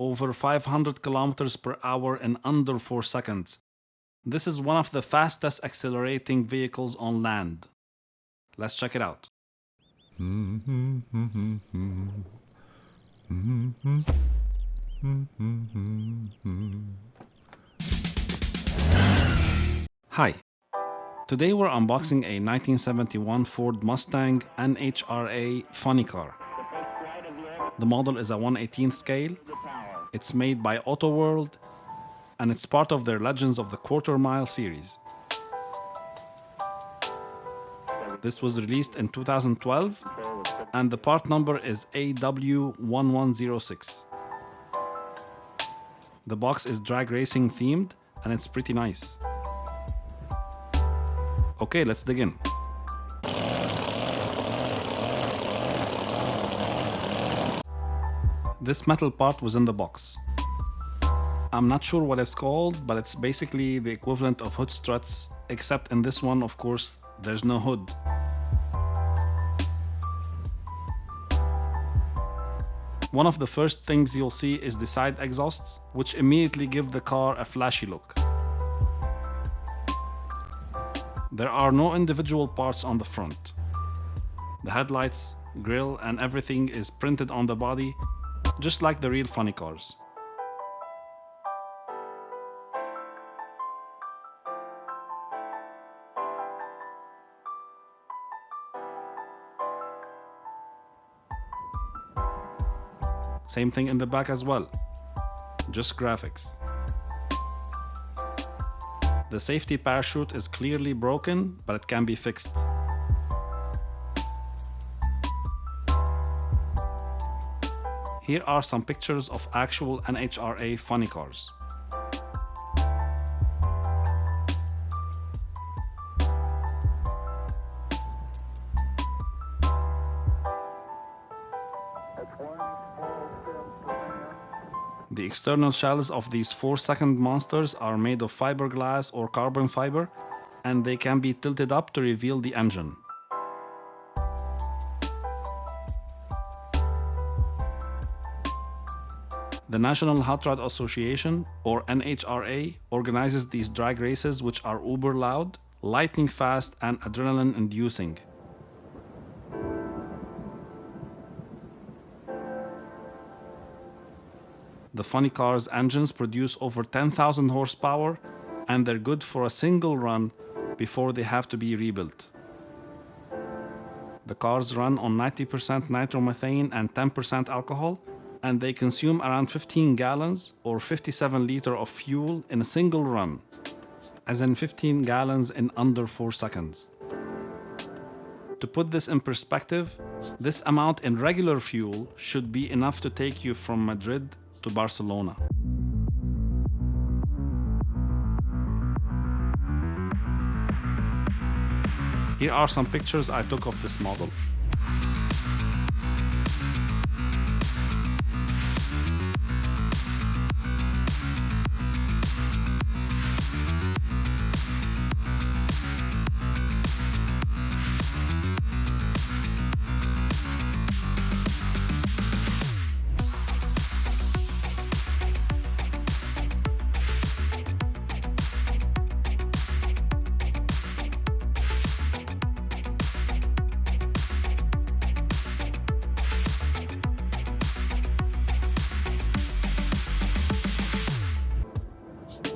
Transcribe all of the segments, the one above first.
over 500 kilometers per hour in under 4 seconds. This is one of the fastest accelerating vehicles on land. Let's check it out. Hi. Today we're unboxing a 1971 Ford Mustang NHRA funny car. The model is a 1/18th scale. It's made by Auto World, and it's part of their Legends of the Quarter Mile series. This was released in 2012, and the part number is AW1106. The box is drag racing themed, and it's pretty nice. Okay, let's dig in. This metal part was in the box. I'm not sure what it's called, but it's basically the equivalent of hood struts, except in this one, of course, there's no hood. One of the first things you'll see is the side exhausts, which immediately give the car a flashy look. There are no individual parts on the front. The headlights, grille, and everything is printed on the body, just like the real funny cars. Same thing in the back as well, just graphics. The safety parachute is clearly broken, but it can be fixed. Here are some pictures of actual NHRA funny cars. The external shells of these 4-second monsters are made of fiberglass or carbon fiber, and they can be tilted up to reveal the engine. The National Hot Rod Association, or NHRA, organizes these drag races, which are uber loud, lightning fast, and adrenaline inducing. The funny car's engines produce over 10,000 horsepower, and they're good for a single run before they have to be rebuilt. The cars run on 90% nitromethane and 10% alcohol, and they consume around 15 gallons or 57 liters of fuel in a single run, as in 15 gallons in under 4 seconds. To put this in perspective, this amount in regular fuel should be enough to take you from Madrid to Barcelona. Here are some pictures I took of this model.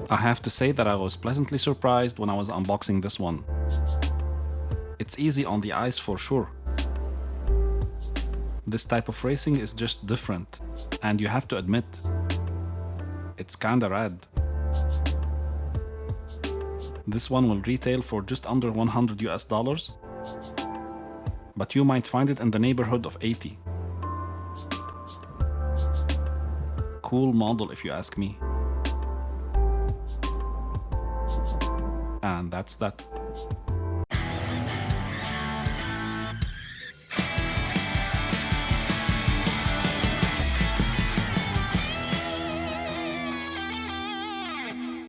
I have to say that I was pleasantly surprised when I was unboxing this one. It's easy on the eyes for sure. This type of racing is just different, and you have to admit, it's kinda rad. This one will retail for just under $100 US, but you might find it in the neighborhood of 80. Cool model if you ask me. And that's that.